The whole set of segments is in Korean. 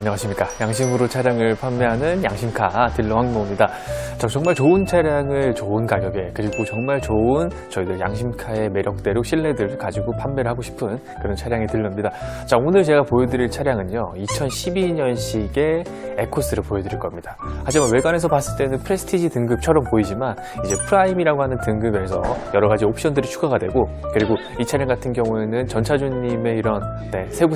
안녕하십니까. 양심으로 차량을 판매하는 양심카 딜러 황모입니다. 정말 좋은 차량을 좋은 가격에, 그리고 정말 좋은 저희들 양심카의 매력대로 신뢰들을 가지고 판매를 하고 싶은 그런 차량의 딜러입니다. 자, 오늘 제가 보여드릴 차량은요, 2012년식의 에코스를 보여드릴 겁니다. 하지만 외관에서 봤을 때는 프레스티지 등급처럼 보이지만 이제 프라임이라고 하는 등급에서 여러 가지 옵션들이 추가가 되고, 그리고 이 차량 같은 경우에는 전차주님의 이런 세부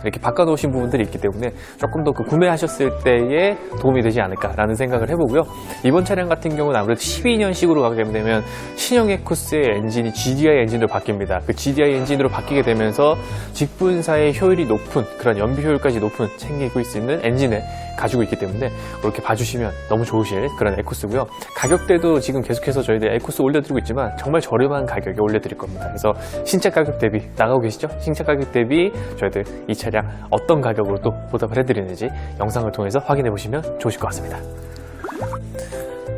이렇게 바꿔놓으신 부분들이 있기 때문에 조금 더 구매하셨을 때에 도움이 되지 않을까라는 생각을 해보고요. 이번 차량 같은 경우는 아무래도 12년식으로 가게 되면 신형 에코스의 엔진이 GDI 엔진으로 바뀝니다. 그 GDI 엔진으로 바뀌게 되면서 직분사의 효율이 높은, 그런 연비 효율까지 높은 챙기고 있을 수 있는 엔진을 가지고 있기 때문에 그렇게 봐주시면 너무 좋으실 그런 에코스고요. 가격대도 지금 계속해서 저희들 에코스 올려드리고 있지만 정말 저렴한 가격에 올려드릴 겁니다. 그래서 신차 가격 대비 나가고 계시죠? 신차 가격 대비 저희들 이 차량 어떤 가격으로 또 보답을 해드리는지 영상을 통해서 확인해 보시면 좋으실 것 같습니다.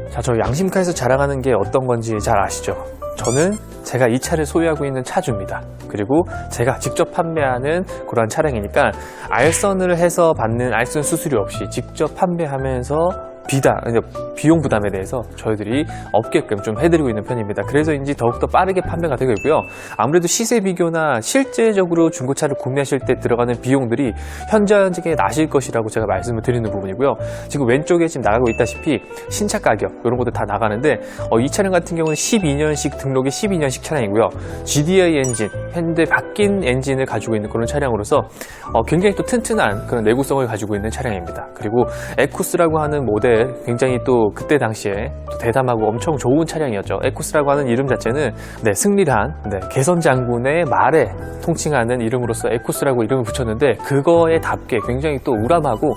자, 저 양심카에서 자랑하는 게 어떤 건지 잘 아시죠? 저는 제가 이 차를 소유하고 있는 차주입니다. 그리고 제가 직접 판매하는 그러한 차량이니까 알선을 해서 받는 알선 수수료 없이 직접 판매하면서 비용 부담에 대해서 저희들이 없게끔 좀 해드리고 있는 편입니다. 그래서인지 더욱더 빠르게 판매가 되고 있고요. 아무래도 시세 비교나 실제적으로 중고차를 구매하실 때 들어가는 비용들이 현저하게 나실 것이라고 제가 말씀을 드리는 부분이고요. 지금 왼쪽에 지금 나가고 있다시피 신차 가격 이런 것도 다 나가는데 이 차량 같은 경우는 12년식 등록의 12년식 차량이고요. GDI 엔진, 현재 바뀐 엔진을 가지고 있는 그런 차량으로서 굉장히 또 튼튼한 그런 내구성을 가지고 있는 차량입니다. 그리고 에코스라고 하는 모델, 굉장히 또 그때 당시에 또 대담하고 엄청 좋은 차량이었죠. 에코스라고 하는 이름 자체는 승리한 개선 장군의 말에 통칭하는 이름으로서 에코스라고 이름을 붙였는데, 그거에 답게 굉장히 또 우람하고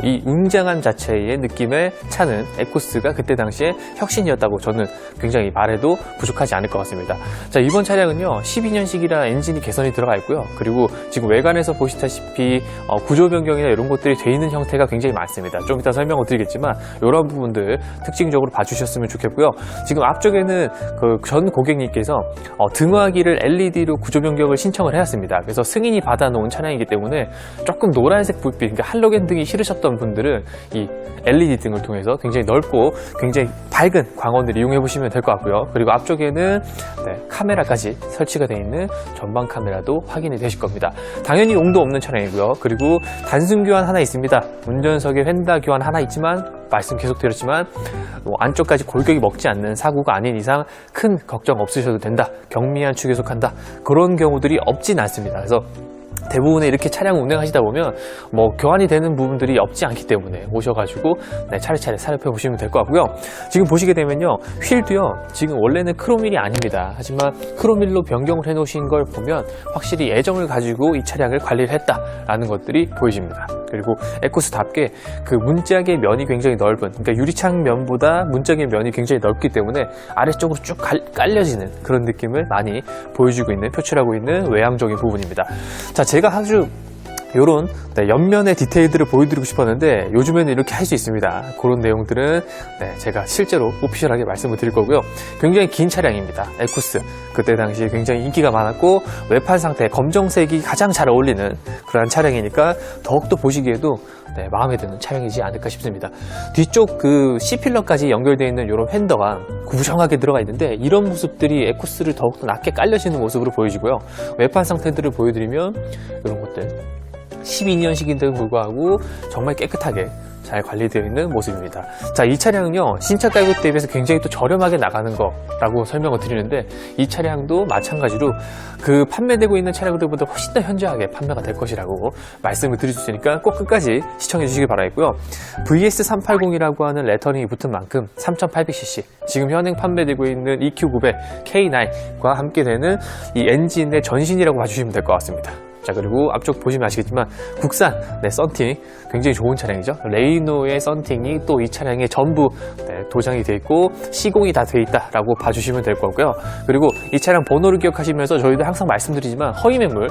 이 웅장한 자체의 느낌의 차는 에코스가 그때 당시에 혁신이었다고 저는 굉장히 말해도 부족하지 않을 것 같습니다. 자, 이번 차량은요 12년식이라 엔진이 개선이 들어가 있고요. 그리고 지금 외관에서 보시다시피 구조 변경이나 이런 것들이 돼 있는 형태가 굉장히 많습니다. 좀 이따 설명을 드리겠지만 이런 부분들 특징적으로 봐주셨으면 좋겠고요. 지금 앞쪽에는 그 전 고객님께서 등화기를 LED로 구조 변경을 신청을 해왔습니다. 그래서 승인이 받아놓은 차량이기 때문에 조금 노란색 불빛, 그러니까 할로겐 등이 싫으셨던 분들은 이 LED 등을 통해서 굉장히 넓고 굉장히 밝은 광원을 이용해 보시면 될 것 같고요. 그리고 앞쪽에는 카메라까지 설치가 되어 있는 전방 카메라도 확인이 되실 겁니다. 당연히 용도 없는 차량이고요. 그리고 단순 교환 하나 있습니다. 운전석에 휀다 교환 하나 있지만, 말씀 계속 드렸지만 안쪽까지 골격이 먹지 않는 사고가 아닌 이상 큰 걱정 없으셔도 된다, 경미한 축에 속한다, 그런 경우들이 없진 않습니다. 그래서 대부분의 이렇게 차량을 운행하시다 보면 교환이 되는 부분들이 없지 않기 때문에 오셔가지고 차례차례 살펴보시면 될 것 같고요. 지금 보시게 되면요, 휠도요 지금 원래는 크롬휠이 아닙니다. 하지만 크롬휠로 변경을 해 놓으신 걸 보면 확실히 애정을 가지고 이 차량을 관리를 했다라는 것들이 보이십니다. 그리고 에코스답게 그 문짝의 면이 굉장히 넓은, 그러니까 유리창 면보다 문짝의 면이 굉장히 넓기 때문에 아래쪽으로 쭉 깔려지는 그런 느낌을 많이 보여주고 있는, 표출하고 있는 외향적인 부분입니다. 자, 제가 아주 요런 옆면의 디테일들을 보여드리고 싶었는데 요즘에는 이렇게 할 수 있습니다. 그런 내용들은 제가 실제로 오피셜하게 말씀을 드릴 거고요. 굉장히 긴 차량입니다. 에코스, 그때 당시에 굉장히 인기가 많았고 외판 상태 검정색이 가장 잘 어울리는 그런 차량이니까 더욱더 보시기에도 마음에 드는 차량이지 않을까 싶습니다. 뒤쪽 그 C필러까지 연결되어 있는 이런 휀더가 구부정하게 들어가 있는데, 이런 모습들이 에코스를 더욱더 낮게 깔려지는 모습으로 보여지고요. 외판 상태들을 보여드리면 이런 것들 12년식인데도 불구하고 정말 깨끗하게 잘 관리되어 있는 모습입니다. 자, 이 차량은요 신차 가격 대비해서 굉장히 또 저렴하게 나가는 거라고 설명을 드리는데, 이 차량도 마찬가지로 그 판매되고 있는 차량들보다 훨씬 더 현저하게 판매가 될 것이라고 말씀을 드릴 수 있으니까 꼭 끝까지 시청해 주시기 바라겠고요. VS380이라고 하는 레터링이 붙은 만큼 3800cc, 지금 현행 판매되고 있는 EQ900 K9과 함께 되는 이 엔진의 전신이라고 봐주시면 될 것 같습니다. 자, 그리고 앞쪽 보시면 아시겠지만 국산 썬팅 굉장히 좋은 차량이죠. 레이노의 썬팅이 또 이 차량에 전부 도장이 되어 있고 시공이 다 되어 있다라고 봐주시면 될 거고요. 그리고 이 차량 번호를 기억하시면서 저희도 항상 말씀드리지만 허위 매물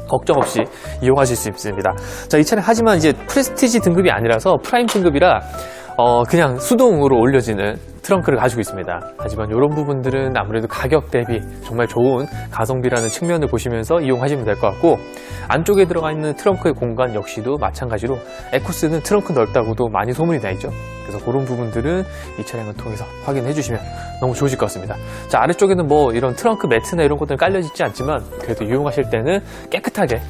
걱정 없이 이용하실 수 있습니다. 자, 이 차량 하지만 이제 프레스티지 등급이 아니라서 프라임 등급이라 그냥 수동으로 올려지는 트렁크를 가지고 있습니다. 하지만 이런 부분들은 아무래도 가격 대비 정말 좋은 가성비라는 측면을 보시면서 이용하시면 될 것 같고, 안쪽에 들어가 있는 트렁크의 공간 역시도 마찬가지로 에쿠스는 트렁크 넓다고도 많이 소문이 나 있죠. 그래서 그런 부분들은 이 차량을 통해서 확인해 주시면 너무 좋으실 것 같습니다. 자, 아래쪽에는 뭐 이런 트렁크 매트나 이런 것들은 깔려 있지 않지만 그래도 이용하실 때는 깨끗하게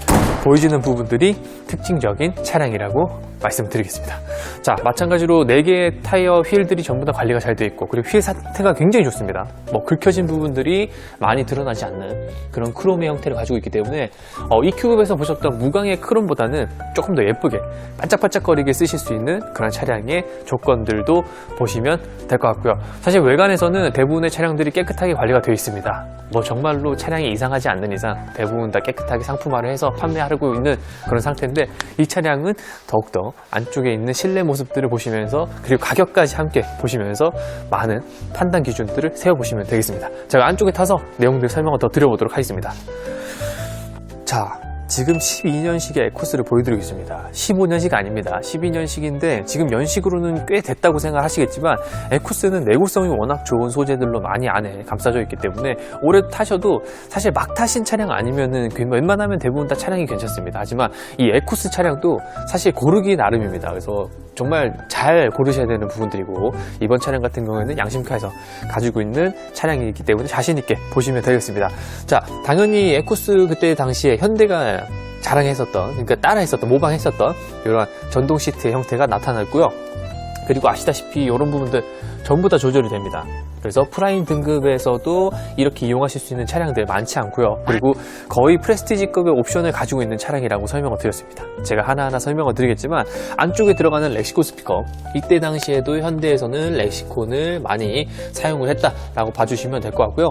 보여지는 부분들이 특징적인 차량이라고 말씀드리겠습니다. 자, 마찬가지로 4개의 타이어 휠들이 전부 다 관리가 잘 되어 있고, 그리고 휠 상태가 굉장히 좋습니다. 뭐 긁혀진 부분들이 많이 드러나지 않는 그런 크롬의 형태를 가지고 있기 때문에 EQ급에서 보셨던 무광의 크롬보다는 조금 더 예쁘게 반짝반짝거리게 쓰실 수 있는 그런 차량의 조건들도 보시면 될 것 같고요. 사실 외관에서는 대부분의 차량들이 깨끗하게 관리가 되어 있습니다. 뭐 정말로 차량이 이상하지 않는 이상 대부분 다 깨끗하게 상품화를 해서 판매하고 있는 그런 상태인데, 이 차량은 더욱더 안쪽에 있는 실내 모습들을 보시면서, 그리고 가격까지 함께 보시면서 많은 판단 기준들을 세워보시면 되겠습니다. 제가 안쪽에 타서 내용들 설명을 더 드려보도록 하겠습니다. 자, 지금 12년식의 에쿠스를 보여드리고 있습니다. 15년식 아닙니다. 12년식인데 지금 연식으로는 꽤 됐다고 생각하시겠지만, 에쿠스는 내구성이 워낙 좋은 소재들로 많이 안에 감싸져 있기 때문에 오래 타셔도 사실 막 타신 차량 아니면은 웬만하면 대부분 다 차량이 괜찮습니다. 하지만 이 에쿠스 차량도 사실 고르기 나름입니다. 그래서 정말 잘 고르셔야 되는 부분들이고, 이번 차량 같은 경우에는 양심카에서 가지고 있는 차량이기 때문에 자신있게 보시면 되겠습니다. 자, 당연히 에쿠스 그때 당시에 현대가 자랑했었던, 그러니까 따라했었던, 모방했었던 이런 전동 시트의 형태가 나타났고요. 그리고 아시다시피 이런 부분들 전부 다 조절이 됩니다. 그래서 프라임 등급에서도 이렇게 이용하실 수 있는 차량들 많지 않고요. 그리고 거의 프레스티지급의 옵션을 가지고 있는 차량이라고 설명을 드렸습니다. 제가 하나하나 설명을 드리겠지만, 안쪽에 들어가는 렉시콘 스피커, 이때 당시에도 현대에서는 렉시콘을 많이 사용을 했다라고 봐주시면 될 것 같고요.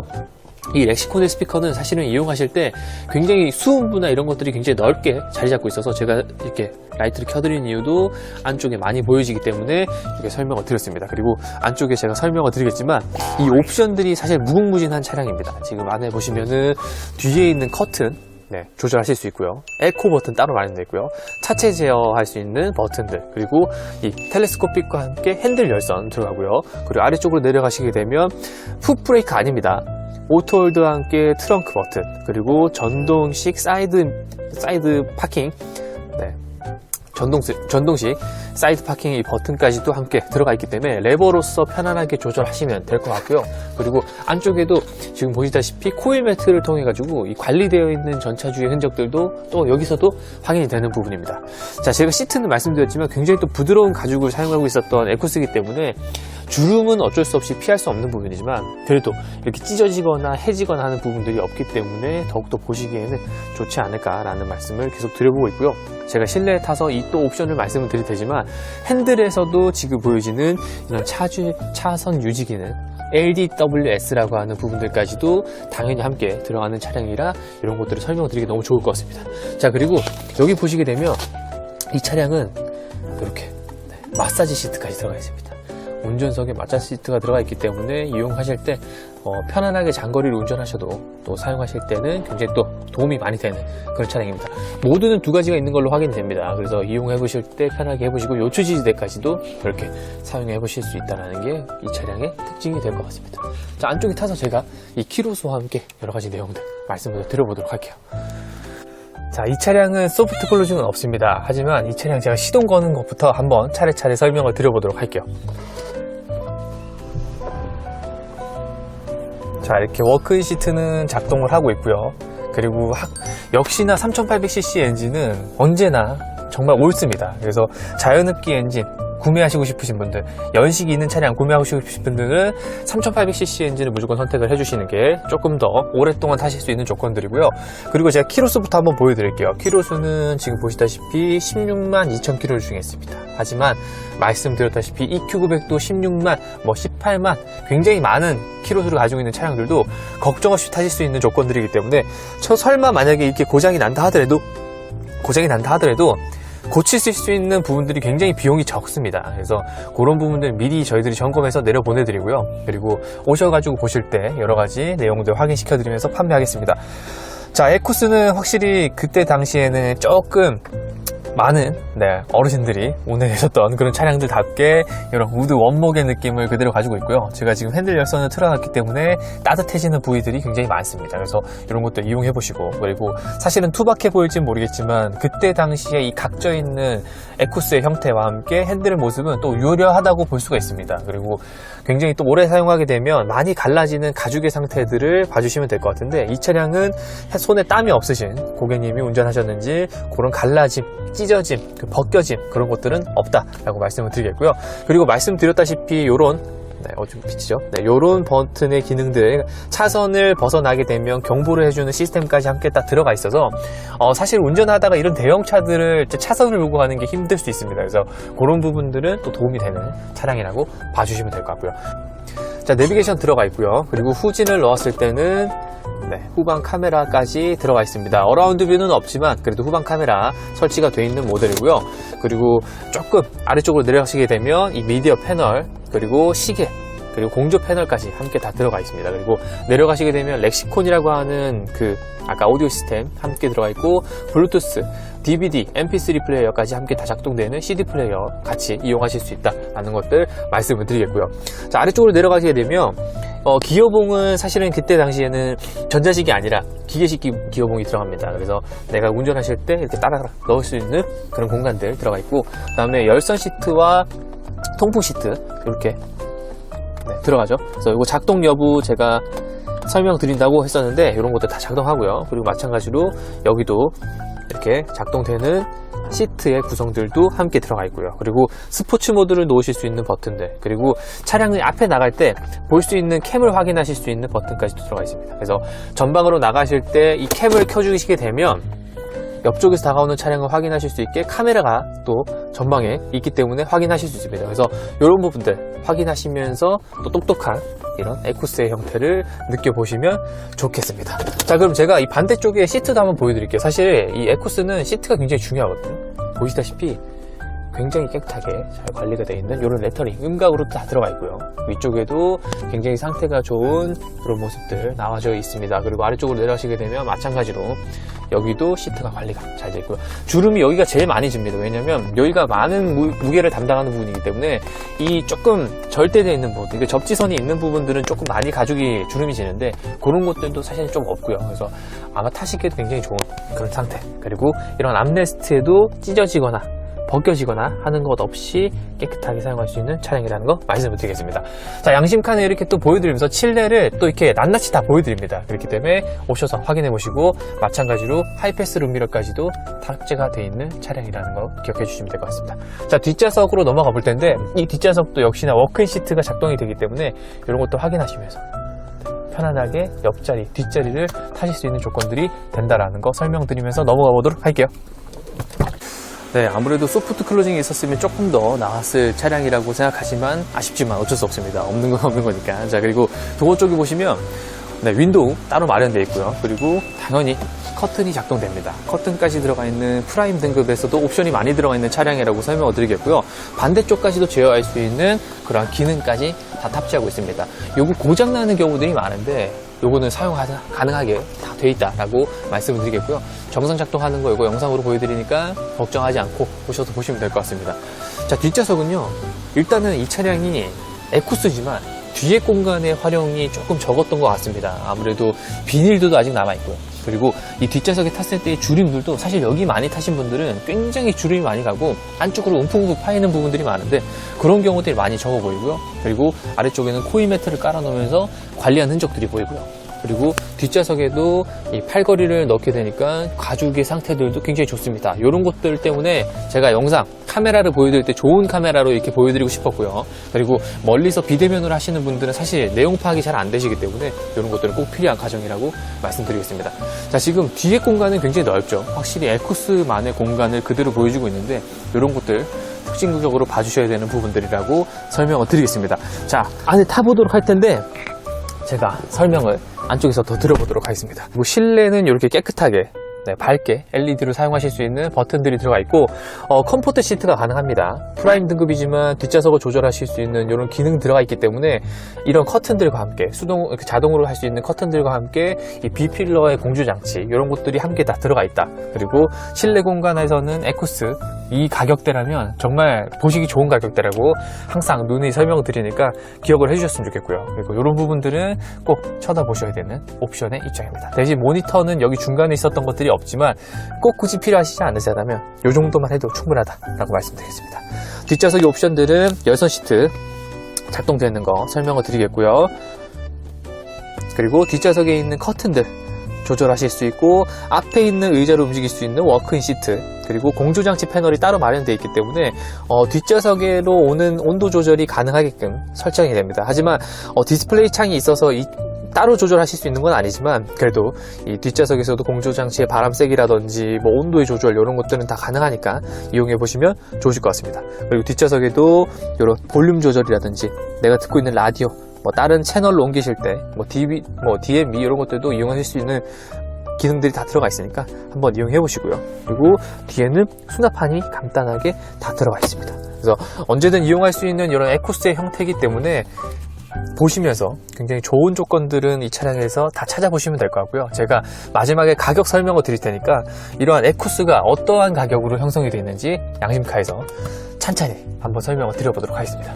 이 렉시콘의 스피커는 사실은 이용하실 때 굉장히 수음부나 이런 것들이 굉장히 넓게 자리 잡고 있어서 제가 이렇게 라이트를 켜드린 이유도 안쪽에 많이 보여지기 때문에 이렇게 설명을 드렸습니다. 그리고 안쪽에 제가 설명을 드리겠지만, 이 옵션들이 사실 무궁무진한 차량입니다. 지금 안에 보시면은 뒤에 있는 커튼, 조절하실 수 있고요. 에코 버튼 따로 마련되어 있고요. 차체 제어할 수 있는 버튼들, 그리고 이 텔레스코픽과 함께 핸들 열선 들어가고요. 그리고 아래쪽으로 내려가시게 되면 풋 브레이크 아닙니다. 오토홀드와 함께 트렁크 버튼, 그리고 전동식 사이드 파킹, 전동식 사이드 파킹 이 버튼까지도 함께 들어가 있기 때문에 레버로서 편안하게 조절하시면 될 것 같고요. 그리고 안쪽에도 지금 보시다시피 코일 매트를 통해 가지고 이 관리되어 있는 전차주의 흔적들도 또 여기서도 확인이 되는 부분입니다. 자, 제가 시트는 말씀드렸지만 굉장히 또 부드러운 가죽을 사용하고 있었던 에쿠스이기 때문에 주름은 어쩔 수 없이 피할 수 없는 부분이지만, 그래도 이렇게 찢어지거나 해지거나 하는 부분들이 없기 때문에 더욱더 보시기에는 좋지 않을까라는 말씀을 계속 드려보고 있고요. 제가 실내에 타서 이 또 옵션을 말씀을 드릴 테지만, 핸들에서도 지금 보여지는 이런 차선 유지 기능, LDWS라고 하는 부분들까지도 당연히 함께 들어가는 차량이라 이런 것들을 설명드리기 너무 좋을 것 같습니다. 자, 그리고 여기 보시게 되면 이 차량은 이렇게 마사지 시트까지 들어가 있습니다. 운전석에 마사지 시트가 들어가 있기 때문에 이용하실 때 편안하게 장거리를 운전하셔도 또 사용하실 때는 굉장히 또 도움이 많이 되는 그런 차량입니다. 모드는 2가지가 있는 걸로 확인이 됩니다. 그래서 이용해 보실 때 편하게 해보시고, 요추 지지대까지도 이렇게 사용해 보실 수 있다는 게 이 차량의 특징이 될 것 같습니다. 자, 안쪽에 타서 제가 이 키로수와 함께 여러 가지 내용들 말씀을 드려보도록 할게요. 자, 이 차량은 소프트 클로징은 없습니다. 하지만 이 차량 제가 시동 거는 것부터 한번 차례차례 설명을 드려보도록 할게요. 자, 이렇게 워크인 시트는 작동을 하고 있고요. 그리고 역시나 3800cc 엔진은 언제나 정말 옳습니다. 그래서 자연흡기 엔진 구매하시고 싶으신 분들, 연식이 있는 차량 구매하고 싶으신 분들은 3800cc 엔진을 무조건 선택을 해주시는 게 조금 더 오랫동안 타실 수 있는 조건들이고요. 그리고 제가 키로수부터 한번 보여드릴게요. 키로수는 지금 보시다시피 16만 2,000km를 주행했습니다. 하지만 말씀드렸다시피 EQ900도 16만, 18만 굉장히 많은 키로수를 가지고 있는 차량들도 걱정 없이 타실 수 있는 조건들이기 때문에, 설마 만약에 이렇게 고장이 난다 하더라도 고칠 수 있는 부분들이 굉장히 비용이 적습니다. 그래서 그런 부분들 미리 저희들이 점검해서 내려보내드리고요. 그리고 오셔가지고 보실 때 여러 가지 내용들 확인시켜드리면서 판매하겠습니다. 자, 에쿠스는 확실히 그때 당시에는 조금 많은 어르신들이 운행하셨던 그런 차량들답게 이런 우드 원목의 느낌을 그대로 가지고 있고요. 제가 지금 핸들 열선을 틀어놨기 때문에 따뜻해지는 부위들이 굉장히 많습니다. 그래서 이런 것도 이용해 보시고, 그리고 사실은 투박해 보일진 모르겠지만 그때 당시에 이 각져 있는 에쿠스의 형태와 함께 핸들의 모습은 또 유려하다고 볼 수가 있습니다. 그리고 굉장히 또 오래 사용하게 되면 많이 갈라지는 가죽의 상태들을 봐주시면 될 것 같은데, 이 차량은 손에 땀이 없으신 고객님이 운전하셨는지 그런 갈라짐, 찢어짐, 벗겨짐 그런 것들은 없다라고 말씀을 드리겠고요. 그리고 말씀드렸다시피 요런 좀 비치죠? 요런 버튼의 기능들, 차선을 벗어나게 되면 경보를 해주는 시스템까지 함께 딱 들어가 있어서 사실 운전하다가 이런 대형차들을 차선을 보고 가는 게 힘들 수 있습니다. 그래서 그런 부분들은 또 도움이 되는 차량이라고 봐주시면 될 것 같고요. 자, 내비게이션 들어가 있고요. 그리고 후진을 넣었을 때는 후방 카메라까지 들어가 있습니다. 어라운드 뷰는 없지만 그래도 후방 카메라 설치가 되어 있는 모델이고요. 그리고 조금 아래쪽으로 내려가시게 되면 이 미디어 패널, 그리고 시계, 그리고 공조 패널까지 함께 다 들어가 있습니다. 그리고 내려가시게 되면 렉시콘이라고 하는 아까 오디오 시스템 함께 들어가 있고, 블루투스, DVD, MP3 플레이어까지 함께 다 작동되는 CD 플레이어 같이 이용하실 수 있다는 것들 말씀을 드리겠고요. 자, 아래쪽으로 내려가시게 되면 기어봉은 사실은 그때 당시에는 전자식이 아니라 기계식 기어봉이 들어갑니다. 그래서 내가 운전하실 때 이렇게 따라 넣을 수 있는 그런 공간들 들어가 있고, 그 다음에 열선 시트와 통풍 시트 이렇게 들어가죠. 그래서 이거 작동 여부 제가 설명드린다고 했었는데 이런 것도 다 작동하고요. 그리고 마찬가지로 여기도 이렇게 작동되는 시트의 구성들도 함께 들어가 있고요. 그리고 스포츠 모드를 놓으실 수 있는 버튼들, 그리고 차량을 앞에 나갈 때 볼 수 있는 캠을 확인하실 수 있는 버튼까지도 들어가 있습니다. 그래서 전방으로 나가실 때 이 캠을 켜주시게 되면 옆쪽에서 다가오는 차량을 확인하실 수 있게 카메라가 또 전방에 있기 때문에 확인하실 수 있습니다. 그래서 이런 부분들 확인하시면서 또 똑똑한 이런 에쿠스의 형태를 느껴보시면 좋겠습니다. 자, 그럼 제가 이 반대쪽에 시트도 한번 보여드릴게요. 사실 이 에쿠스는 시트가 굉장히 중요하거든요. 보시다시피 굉장히 깨끗하게 잘 관리가 되어 있는 이런 레터링, 음각으로 다 들어가 있고요. 위쪽에도 굉장히 상태가 좋은 이런 모습들 나와져 있습니다. 그리고 아래쪽으로 내려가시게 되면 마찬가지로 여기도 시트가 관리가 잘 되어 있고요. 주름이 여기가 제일 많이 집니다. 왜냐면 여기가 많은 무게를 담당하는 부분이기 때문에 이 조금 절대되어 있는 부분, 이게 접지선이 있는 부분들은 조금 많이 가죽이 주름이 지는데 그런 것들도 사실 좀 없고요. 그래서 아마 타시기에도 굉장히 좋은 그런 상태. 그리고 이런 암레스트에도 찢어지거나 벗겨지거나 하는 것 없이 깨끗하게 사용할 수 있는 차량이라는 거 말씀을 드리겠습니다. 자, 양심칸을 이렇게 또 보여드리면서 칠레를 또 이렇게 낱낱이 다 보여드립니다. 그렇기 때문에 오셔서 확인해 보시고, 마찬가지로 하이패스 룸미러까지도 탑재가 되어 있는 차량이라는 거 기억해 주시면 될 것 같습니다. 자, 뒷좌석으로 넘어가 볼 텐데, 이 뒷좌석도 역시나 워크인 시트가 작동이 되기 때문에 이런 것도 확인하시면서 편안하게 옆자리, 뒷자리를 타실 수 있는 조건들이 된다라는 거 설명드리면서 넘어가 보도록 할게요. 네, 아무래도 소프트 클로징이 있었으면 조금 더 나았을 차량이라고 생각하지만 아쉽지만 어쩔 수 없습니다. 없는 건 없는 거니까. 자, 그리고 도어 쪽에 보시면 윈도우 따로 마련되어 있고요. 그리고 당연히 커튼이 작동됩니다. 커튼까지 들어가 있는 프라임 등급에서도 옵션이 많이 들어가 있는 차량이라고 설명을 드리겠고요. 반대쪽까지도 제어할 수 있는 그런 기능까지 다 탑재하고 있습니다. 요거 고장나는 경우들이 많은데 요거는 사용 가능하게 다 돼 있다라고 말씀을 드리겠고요. 정상 작동하는 거 이거 영상으로 보여드리니까 걱정하지 않고 오셔서 보시면 될 것 같습니다. 자, 뒷좌석은요, 일단은 이 차량이 에쿠스지만 뒤에 공간의 활용이 조금 적었던 것 같습니다. 아무래도 비닐도 아직 남아있고요. 그리고 이 뒷좌석에 탔을 때의 주름들도 사실 여기 많이 타신 분들은 굉장히 주름이 많이 가고 안쪽으로 움푹움푹 파이는 부분들이 많은데 그런 경우들이 많이 적어 보이고요. 그리고 아래쪽에는 코일 매트를 깔아 놓으면서 관리한 흔적들이 보이고요. 그리고 뒷좌석에도 이 팔걸이를 넣게 되니까 가죽의 상태들도 굉장히 좋습니다. 이런 것들 때문에 제가 영상 카메라를 보여드릴 때 좋은 카메라로 이렇게 보여드리고 싶었고요. 그리고 멀리서 비대면으로 하시는 분들은 사실 내용 파악이 잘 안 되시기 때문에 이런 것들은 꼭 필요한 과정이라고 말씀드리겠습니다. 자, 지금 뒤에 공간은 굉장히 넓죠. 확실히 에쿠스만의 공간을 그대로 보여주고 있는데 이런 것들 특징적으로 봐주셔야 되는 부분들이라고 설명을 드리겠습니다. 자, 안에 타보도록 할 텐데 제가 설명을 안쪽에서 더 들어보도록 하겠습니다. 그리고 실내는 이렇게 깨끗하게 네, 밝게 LED로 사용하실 수 있는 버튼들이 들어가 있고 컴포트 시트가 가능합니다. 프라임 등급이지만 뒷좌석을 조절하실 수 있는 이런 기능 들어가 있기 때문에 이런 커튼들과 함께 자동으로 할 수 있는 커튼들과 함께 이 B필러의 공조장치 이런 것들이 함께 다 들어가 있다. 그리고 실내 공간에서는 에쿠스 이 가격대라면 정말 보시기 좋은 가격대라고 항상 누누이 설명을 드리니까 기억을 해주셨으면 좋겠고요. 그리고 이런 부분들은 꼭 쳐다보셔야 되는 옵션의 입장입니다. 대신 모니터는 여기 중간에 있었던 것들이 없지만 꼭 굳이 필요하시지 않으시다면 이 정도만 해도 충분하다라고 말씀드리겠습니다. 뒷좌석의 옵션들은 열선 시트 작동되는 거 설명을 드리겠고요. 그리고 뒷좌석에 있는 커튼들 조절하실 수 있고 앞에 있는 의자로 움직일 수 있는 워크인 시트 그리고 공조장치 패널이 따로 마련되어 있기 때문에 뒷좌석으로 오는 온도 조절이 가능하게끔 설정이 됩니다. 하지만 디스플레이 창이 있어서 따로 조절하실 수 있는 건 아니지만 그래도 이 뒷좌석에서도 공조장치의 바람 세기라든지 뭐 온도의 조절 이런 것들은 다 가능하니까 이용해 보시면 좋으실 것 같습니다. 그리고 뒷좌석에도 이런 볼륨 조절이라든지 내가 듣고 있는 라디오 뭐 다른 채널로 옮기실 때 DMB 이런 것들도 이용하실 수 있는 기능들이 다 들어가 있으니까 한번 이용해 보시고요. 그리고 뒤에는 수납판이 간단하게 다 들어가 있습니다. 그래서 언제든 이용할 수 있는 이런 에쿠스의 형태이기 때문에 보시면서 굉장히 좋은 조건들은 이 차량에서 다 찾아보시면 될 것 같고요. 제가 마지막에 가격 설명을 드릴 테니까 이러한 에쿠스가 어떠한 가격으로 형성이 되어 있는지 양심카에서 찬찬히 한번 설명을 드려보도록 하겠습니다.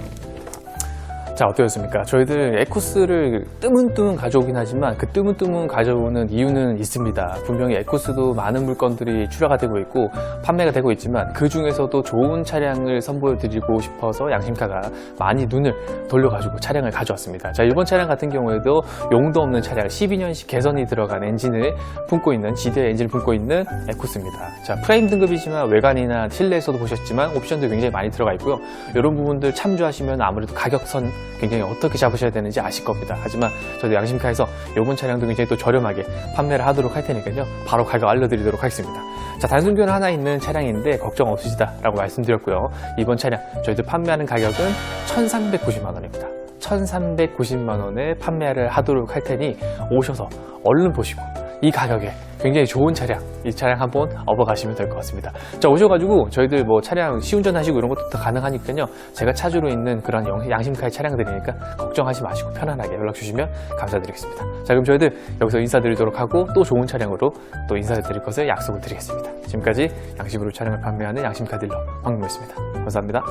자, 어떠셨습니까? 저희들 에쿠스를 뜨문뜨문 가져오긴 하지만 그 뜨문뜨문 가져오는 이유는 있습니다. 분명히 에쿠스도 많은 물건들이 출하가 되고 있고 판매가 되고 있지만 그 중에서도 좋은 차량을 선보여드리고 싶어서 양심카가 많이 눈을 돌려가지고 차량을 가져왔습니다. 자, 이번 차량 같은 경우에도 용도 없는 차량 12년식 개선이 들어간 엔진을 품고 있는 GDI 엔진을 품고 있는 에쿠스입니다. 자, 프레임 등급이지만 외관이나 실내에서도 보셨지만 옵션도 굉장히 많이 들어가 있고요. 이런 부분들 참조하시면 아무래도 가격선 굉장히 어떻게 잡으셔야 되는지 아실 겁니다. 하지만 저도 양심카에서 이번 차량도 굉장히 또 저렴하게 판매를 하도록 할 테니까요. 바로 가격 알려드리도록 하겠습니다. 자, 단순 교환 하나 있는 차량인데 걱정 없으시다라고 말씀드렸고요. 이번 차량 저희들 판매하는 가격은 1,390만 원입니다. 1,390만 원에 판매를 하도록 할 테니 오셔서 얼른 보시고 이 가격에 굉장히 좋은 차량, 이 차량 한번 업어가시면 될 것 같습니다. 자, 오셔가지고 저희들 뭐 차량 시운전 하시고 이런 것도 다 가능하니까요. 제가 차주로 있는 그런 양심카의 차량들이니까 걱정하지 마시고 편안하게 연락 주시면 감사드리겠습니다. 자, 그럼 저희들 여기서 인사드리도록 하고 또 좋은 차량으로 또 인사드릴 것을 약속을 드리겠습니다. 지금까지 양심으로 차량을 판매하는 양심카 딜러 황민호였습니다. 감사합니다.